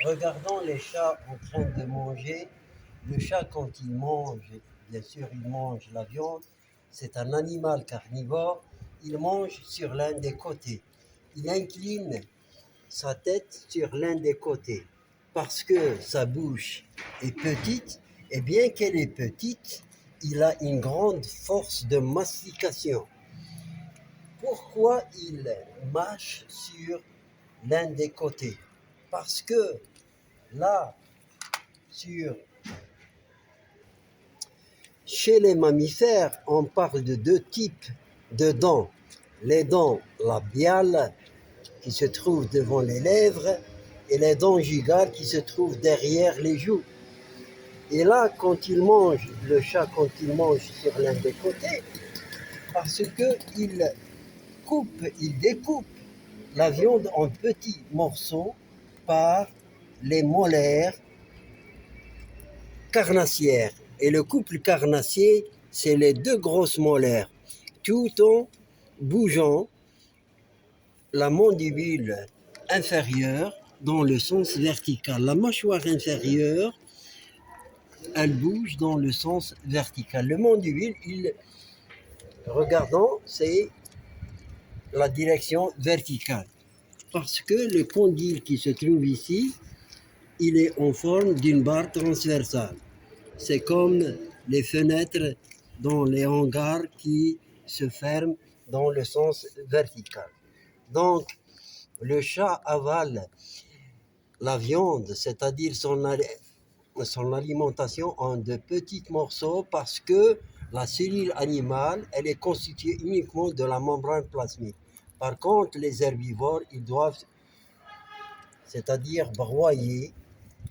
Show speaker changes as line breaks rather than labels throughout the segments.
Regardons les chats en train de manger. Le chat, quand il mange, bien sûr, il mange la viande. C'est un animal carnivore. Il mange sur l'un des côtés. Il incline sa tête sur l'un des côtés parce que sa bouche est petite. Et bien qu'elle est petite, il a une grande force de mastication. Pourquoi il mâche sur l'un des côtés? Parce que là, chez les mammifères, on parle de deux types de dents. Les dents labiales qui se trouvent devant les lèvres et les dents gingales qui se trouvent derrière les joues. Et là, quand il mange, le chat, quand il mange sur l'un des côtés, parce qu'il découpe la viande en petits morceaux par les molaires carnassières. Et le couple carnassier, c'est les deux grosses molaires, tout en bougeant la mandibule inférieure dans le sens vertical. La mâchoire inférieure, elle bouge dans le sens vertical. Le mandibule, regardons, c'est la direction verticale. Parce que le condyle qui se trouve ici, il est en forme d'une barre transversale. C'est comme les fenêtres dans les hangars qui se ferment dans le sens vertical. Donc, le chat avale la viande, c'est-à-dire son alimentation, en de petits morceaux parce que la cellule animale, elle est constituée uniquement de la membrane plasmique. Par contre, les herbivores, ils doivent, c'est-à-dire broyer,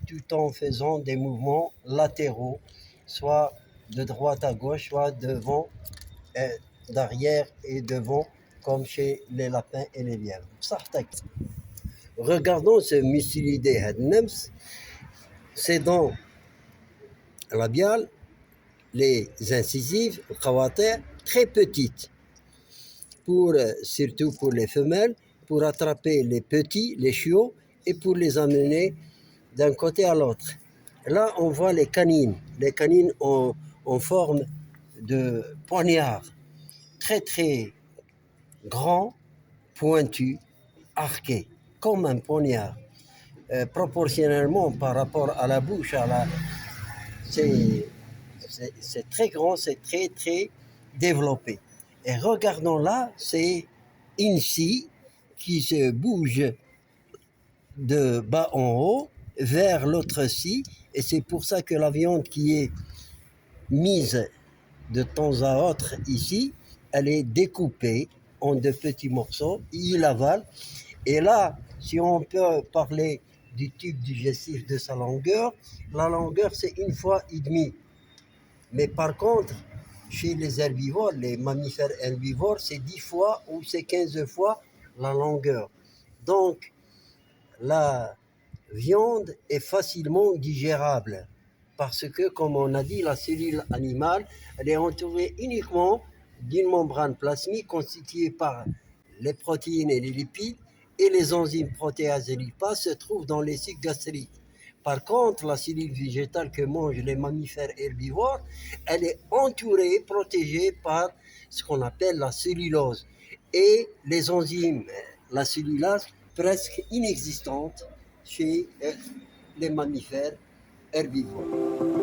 tout en faisant des mouvements latéraux, soit de droite à gauche, soit devant, d'arrière et devant, comme chez les lapins et les lièvres. Regardons ce Mucilidés hadnems, ses dents labiales, les incisives, très petites, surtout pour les femelles, pour attraper les petits, les chiots, et pour les amener d'un côté à l'autre. Là, on voit les canines en forme de poignard, très très grand, pointu, arqué, comme un poignard. Proportionnellement par rapport à la bouche, c'est très grand, c'est très très développé. Et regardons là, c'est une scie qui se bouge de bas en haut vers l'autre scie, et c'est pour ça que la viande qui est mise de temps à autre ici, elle est découpée en de petits morceaux, il avale. Et là, si on peut parler du tube digestif de sa longueur, la longueur c'est 1,5 fois. Mais par contre, chez les herbivores, les mammifères herbivores, c'est 10 fois ou c'est 15 fois la longueur. Donc, la viande est facilement digérable parce que, comme on a dit, la cellule animale, elle est entourée uniquement d'une membrane plasmique constituée par les protéines et les lipides, et les enzymes protéases et lipases se trouvent dans les sucs gastriques. Par contre, la cellule végétale que mangent les mammifères herbivores, elle est entourée, protégée par ce qu'on appelle la cellulose. Et les enzymes, la cellulase, presque inexistante chez les mammifères herbivores.